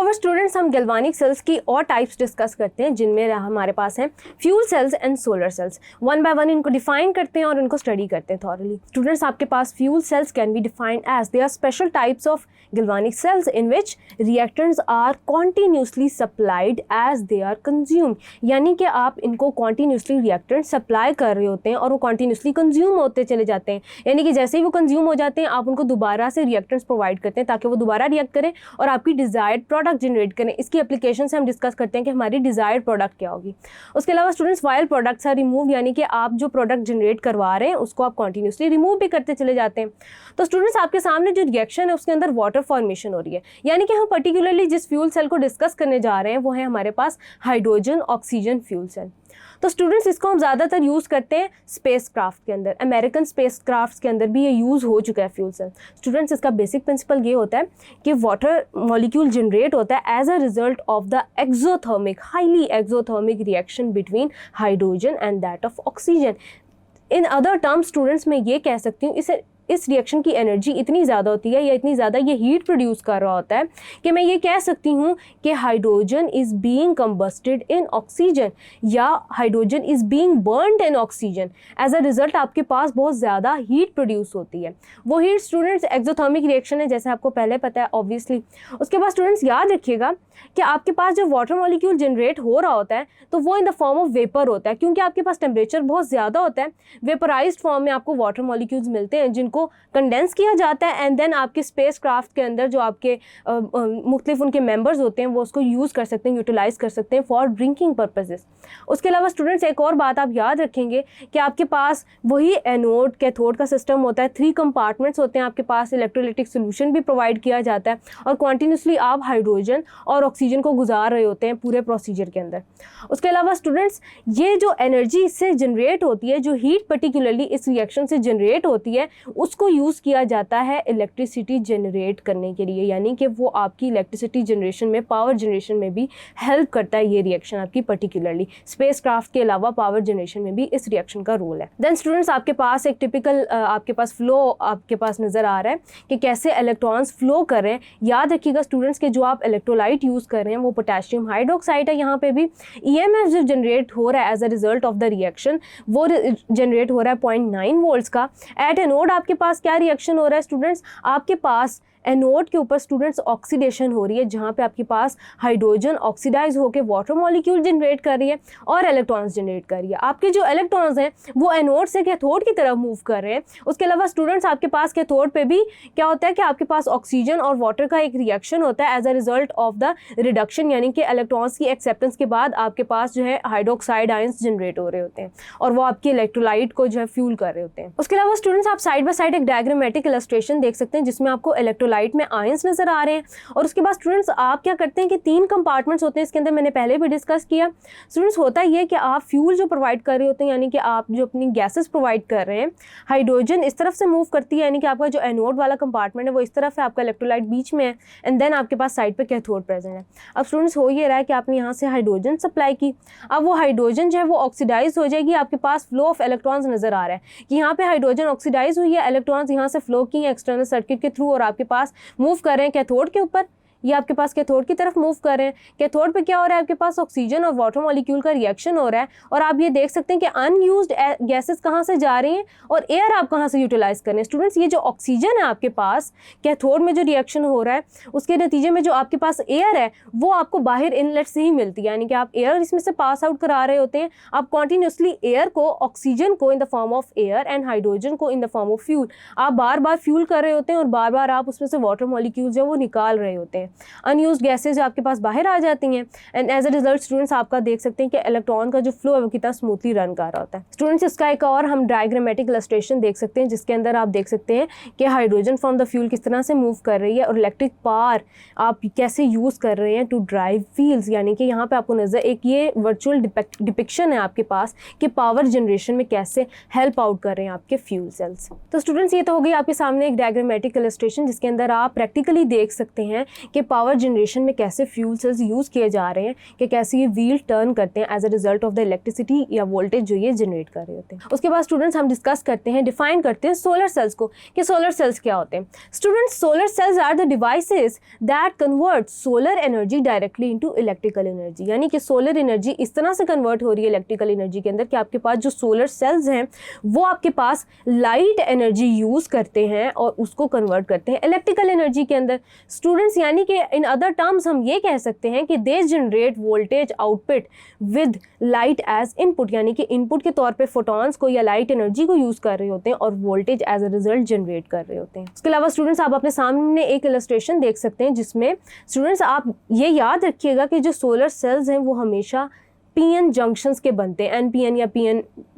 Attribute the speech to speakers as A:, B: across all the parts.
A: अवर students हम galvanic sales की और टाइप्स डिस्कस करते हैं, जिनमें हमारे पास हैं fuel cells and solar cells. One by one इनको डिफाइन करते हैं और इनको स्टडी करते हैं थॉरली। स्टूडेंट्स, आपके पास fuel cells can be defined as they are special types of galvanic cells in which reactants are continuously supplied as they are consumed। यानी कि आप इनको continuously reactant सप्लाई कर रहे होते हैं और वो continuously consume होते चले जाते हैं। यानी कि जैसे ही वो consume हो जाते हैं आप उनको दोबारा से reactants प्रोवाइड करते हैं ताकि वो दोबारा रिएक्ट करें और आपकी डिज़ायर्ड प्रोडक्ट जनरेट करें। इसकी एप्लीकेशन से हम डिस्कस करते हैं कि हमारी डिज़ायर्ड प्रोडक्ट क्या होगी। उसके अलावा students, while products are remove, यानी कि आप जो प्रोडक्ट जनरेट करवा रहे हैं उसको आप कॉन्टीन्यूसली रिमूव भी करते चले जाते हैं। तो स्टूडेंट्स, आपके सामने जो रिएक्शन है उसके अंदर वाटर फॉर्मेशन हो रही है। यानी कि हम पर्टिकुलरली जिस फ्यूल सेल को डिस्कस करने जा रहे हैं वो है हमारे पास हाइड्रोजन ऑक्सीजन फ्यूल सेल। तो स्टूडेंट्स, इसको हम ज़्यादातर यूज़ करते हैं स्पेस क्राफ्ट के अंदर। अमेरिकन स्पेस क्राफ्ट के अंदर भी ये यूज़ हो चुका है फ्यूल सेल। स्टूडेंट्स, इसका बेसिक प्रिंसिपल ये होता है कि वाटर मॉलिक्यूल जनरेट होता है as a result of the exothermic, highly exothermic reaction between hydrogen and that of oxygen. In other terms students, मैं ये कह सकती हूँ इस रिएक्शन की एनर्जी इतनी ज़्यादा होती है या इतनी ज़्यादा ये हीट प्रोड्यूस कर रहा होता है कि मैं ये कह सकती हूँ कि hydrogen is being combusted in oxygen या hydrogen is being burned in oxygen. As a result आपके पास बहुत ज़्यादा हीट प्रोड्यूस होती है। वो हीट स्टूडेंट्स एक्सोथर्मिक रिएक्शन है, जैसे आपको पहले पता है ऑब्वियसली। उसके बाद स्टूडेंट्स याद रखिएगा कि आपके पास जो वाटर मॉलिक्यूल जनरेट हो रहा होता है तो वो इन द फॉर्म ऑफ वेपर होता है, क्योंकि आपके पास टेम्परेचर बहुत ज़्यादा होता है। वेपराइज्ड फॉर्म में आपको वाटर मॉलिक्यूल्स मिलते हैं जिनको कंडेंस किया जाता है एंड देन आपके स्पेस क्राफ्ट के अंदर जो आपके मुख्तलिफ उनके मेंबर्स होते हैं वो उसको यूज़ कर सकते हैं, यूटिलाइज़ कर सकते हैं फॉर ड्रिंकिंग पर्पजेस। उसके अलावा स्टूडेंट्स, एक और बात आप याद रखेंगे कि आपके पास वही एनोड कैथोड का सिस्टम होता है। 3 कंपार्टमेंट्स होते हैं आपके पास। इलेक्ट्रोलाइटिक सोल्यूशन भी प्रोवाइड किया जाता है और कॉन्टीन्यूसली आप हाइड्रोजन और ऑक्सीजन को गुजार रहे होते हैं पूरे प्रोसीजर के अंदर। उसके अलावा स्टूडेंट्स, ये जो एनर्जी इससे जनरेट होती है, जो हीट पर्टिकुलरली इस रिएक्शन से जनरेट होती है, उसको यूज़ किया जाता है इलेक्ट्रिसिटी जनरेट करने के लिए। यानी कि वो आपकी इलेक्ट्रिसिटी जनरेशन में, पावर जनरेशन में भी हेल्प करता है ये रिएक्शन आपकी पर्टिकुलरली। स्पेस क्राफ्ट के अलावा पावर जनरेशन में भी इस रिएक्शन का रोल है। देन स्टूडेंट्स, आपके पास एक टिपिकल आपके पास फ्लो आपके पास नज़र आ रहा है कि कैसे इलेक्ट्रॉन्स फ्लो कर रहे हैं। याद रखिएगा स्टूडेंट्स के जो आप इलेक्ट्रोलाइट यूज़ कर रहे हैं वो पोटेशियम हाइड्रोक्साइड है। यहाँ पे भी EMF जो जनरेट हो रहा है as a result of the reaction वो जनरेट हो रहा है 0.9 वोल्ट्स का। एट एनोड आपके पास क्या रिएक्शन हो रहा है स्टूडेंट्स? आपके पास एनोड के ऊपर स्टूडेंट्स ऑक्सीडेशन हो रही है, जहाँ पे आपके पास हाइड्रोजन ऑक्सीडाइज होकर वाटर मॉलिक्यूल जनरेट कर रही है और इलेक्ट्रॉन्स जनरेट कर रही है। आपके जो इलेक्ट्रॉन्स हैं वो एनोड से कैथोड की तरफ मूव कर रहे हैं। उसके अलावा स्टूडेंट्स, आपके पास कैथोड पे भी क्या होता है कि आपके पास ऑक्सीजन और वाटर का एक रिएक्शन होता है as a result of the reduction, यानी कि इलेक्ट्रॉन्स की एक्सेप्टेंस के बाद आपके पास जो है हाइड्रोक्साइड आयंस जनरेट हो रहे होते हैं और वो आपके इलेक्ट्रोलाइट को जो है फ्यूल कर रहे होते हैं। उसके अलावा स्टूडेंट्स, आप साइड बाय साइड एक डायग्रामेटिक इलस्ट्रेशन देख सकते हैं जिसमें आपको इलेक्ट्रोलाइट में आयंस नजर आ रहे हैं। और उसके बाद स्टूडेंट्स, आप क्या करते हैं कि 3 कंपार्टमेंट्स होते हैं, इसके अंदर मैंने पहले भी डिस्कस किया। स्टूडेंट्स, होता ये है कि आप फ्यूल जो प्रोवाइड कर रहे होते हैं, यानी कि आप जो अपनी गैसेस प्रोवाइड कर रहे हैं, हाइड्रोजन इस तरफ से मूव करती है, यानी कि आपका जो एनोड वाला कंपार्टमेंट है वो इस तरफ है, आपका इलेक्ट्रोलाइट बीच में है एंड देन आपके पास साइड पे कैथोड प्रेजेंट है। अब स्टूडेंट्स, हो ये रहा है कि आपने यहाँ से हाइड्रोजन सप्लाई की, अब वो हाइड्रोजन जो है वो ऑक्सीडाइज हो जाएगी। आपके पास फ्लो ऑफ इलेक्ट्रॉन्स नजर आ रहा है कि यहाँ पे हाइड्रोजन ऑक्सीडाइज हुई है, इलेक्ट्रॉन्स यहाँ से फ्लो की है एक्सटर्नल सर्किट के थ्रू और आपके पास मूव कर रहे हैं कैथोड के ऊपर। ये आपके पास कैथोड की तरफ मूव कर रहे हैं। कैथोड पे क्या हो रहा है? आपके पास ऑक्सीजन और वाटर मॉलिक्यूल का रिएक्शन हो रहा है और आप ये देख सकते हैं कि अनयूज्ड गैसेस कहाँ से जा रही हैं और एयर आप कहाँ से यूटिलाइज कर रहे हैं। स्टूडेंट्स, ये जो ऑक्सीजन है आपके पास कैथोड में जो रिएक्शन हो रहा है उसके नतीजे में जो आपके पास एयर है वो आपको बाहर इनलेट से ही मिलती है, यानी कि आप एयर इसमें से पास आउट करा रहे होते हैं। आप कॉन्टीन्यूसली एयर को, ऑक्सीजन को in the form of air and hydrogen को in the form of fuel, आप बार बार फ्यूल कर रहे होते हैं और बार बार आप उसमें से वाटर मॉलिक्यूल जो वो निकाल रहे होते हैं। अनयूज्ड गैसेज आपके पास बाहर आ जाती हैं and as a result students, आपका देख सकते हैं कि इलेक्ट्रॉन का जो फ्लो है वो कितना स्मूथली रन कर रहा होता है। स्टूडेंट्स, इसका एक और हम डायग्रामेटिक इलस्ट्रेशन देख सकते हैं जिसके अंदर आप देख सकते हैं कि हाइड्रोजन फ्रॉम द फ्यूल किस तरह से मूव कर रही है और इलेक्ट्रिक पावर आप कैसे यूज़ कर रहे हैं टू ड्राइव व्हील्स। यानी कि यहाँ पे आपको नजर एक ये वर्चुअल डिपिक्शन है आपके पास कि पावर जनरेशन में कैसे हेल्प आउट कर रहे हैं आपके फ्यूल सेल्स। तो स्टूडेंट्स, ये तो हो गई आपके सामने एक डायग्रामेटिक इलस्ट्रेशन जिसके अंदर आप प्रैक्टिकली देख सकते हैं कि पावर जनरेशन में कैसे फ्यूल सेल्स यूज़ किए जा रहे हैं, कि कैसे ये व्हील टर्न करते हैं as a result of the electricity या वोल्टेज जो ये जनरेट कर रहे होते हैं। उसके बाद स्टूडेंट्स हम डिस्कस करते हैं, डिफाइन करते हैं सोलर सेल्स को, कि सोलर सेल्स क्या होते हैं। Students, solar cells are the devices that convert solar energy directly into electrical energy, यानी कि सोलर एनर्जी इस तरह से कन्वर्ट हो रही है इलेक्ट्रिकल एनर्जी के अंदर कि आपके पास जो सोलर सेल्स हैं वो आपके पास लाइट एनर्जी यूज़ करते हैं और उसको कन्वर्ट करते हैं इलेक्ट्रिकल एनर्जी के अंदर। स्टूडेंट्स, यानी कि इन अदर टर्म्स हम ये कह सकते हैं कि they generate voltage output with light as input, यानी कि इनपुट के तौर पे फोटॉन्स को या लाइट एनर्जी को यूज़ कर रहे होते हैं और voltage as a result generate कर रहे होते हैं। उसके अलावा स्टूडेंट्स, आप अपने सामने एक इलस्ट्रेशन देख सकते हैं जिसमें स्टूडेंट्स आप ये याद रखिएगा कि जो सोलर सेल्स हैं वो हमेशा पीएन जंक्शंस के बनते हैं, एनपीएन या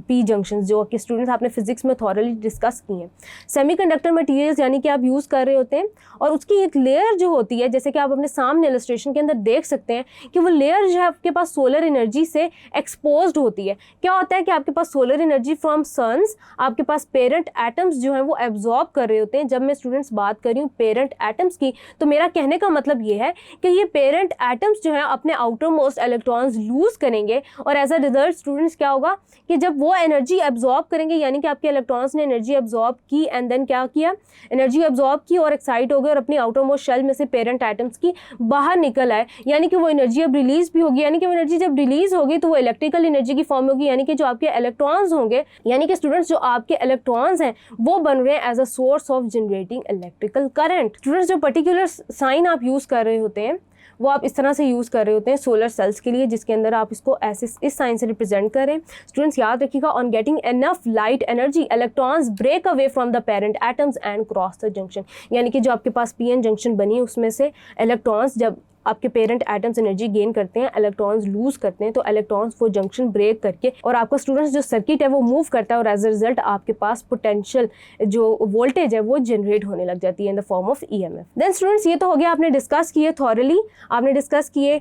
A: पी जंक्शंस, जो कि स्टूडेंट्स आपने फिजिक्स में थॉरली डिस्कस की हैं। सेमीकंडक्टर मटेरियल्स यानी कि आप यूज़ कर रहे होते हैं और उसकी एक लेयर जो होती है, जैसे कि आप अपने सामने इलस्ट्रेशन के अंदर देख सकते हैं कि वो लेयर जो है आपके पास सोलर एनर्जी से एक्सपोज्ड होती है। क्या होता है कि आपके पास सोलर एनर्जी फ्रॉम सन्स, आपके पास पेरेंट एटम्स जो हैं वो एब्जॉर्ब कर रहे होते हैं। जब मैं स्टूडेंट्स बात कर रही हूँ पेरेंट एटम्स की, तो मेरा कहने का मतलब ये है कि ये पेरेंट एटम्स जो हैं अपने आउटर मोस्ट इलेक्ट्रॉन्स लूज़ करेंगे और एज अ रिजल्ट स्टूडेंट्स क्या होगा कि जब वो एनर्जी एब्जॉर्ब करेंगे, यानी कि आपके इलेक्ट्रॉन्स ने एनर्जी एब्जॉर्ब की एंड देन क्या किया, एनर्जी एब्जॉर्ब की और एक्साइट हो गए और अपनी आउटर मोस्ट शेल में से पेरेंट एटम्स की बाहर निकल आए, यानी कि वो एनर्जी अब रिलीज भी होगी। यानी कि वो एनर्जी जब रिलीज होगी तो वो इलेक्ट्रिकल एनर्जी की फॉर्म होगी, यानी कि जो आपके इलेक्ट्रॉन्स होंगे, यानी कि स्टूडेंट्स जो आपके इलेक्ट्रॉन्स हैं वो बन रहे हैं as a source of generating electrical current. Students, जो पर्टिकुलर साइन आप यूज़ कर रहे होते हैं वो आप इस तरह से यूज़ कर रहे होते हैं सोलर सेल्स के लिए, जिसके अंदर आप इसको ऐसे इस साइन से रिप्रेजेंट करें। स्टूडेंट्स याद रखिएगा, on getting enough light energy electrons break away from the parent atoms and cross the junction, यानी कि जो आपके पास पीएन जंक्शन बनी है उसमें से इलेक्ट्रॉन्स जब आपके पेरेंट एटम्स एनर्जी गेन करते हैं, इलेक्ट्रॉन्स लूज करते हैं, तो इलेक्ट्रॉन्स वो जंक्शन ब्रेक करके और आपका स्टूडेंट्स जो सर्किट है वो मूव करता है और एज अ रिजल्ट आपके पास पोटेंशियल जो वोल्टेज है वो जनरेट होने लग जाती है in the form of EMF. Then students, ये तो हो गया, आपने डिस्कस किए थॉरली, आपने डिस्कस किए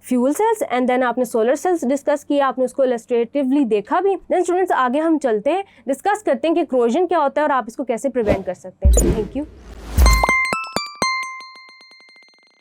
A: फ्यूल सेल्स एंड देन आपने सोलर सेल्स डिस्कस किया, आपने उसको इलस्ट्रेटिवली देखा भी। देन स्टूडेंट्स आगे हम चलते हैं, डिस्कस करते हैं कि क्रोजन क्या होता है और आप इसको कैसे प्रिवेंट कर सकते हैं। Thank you.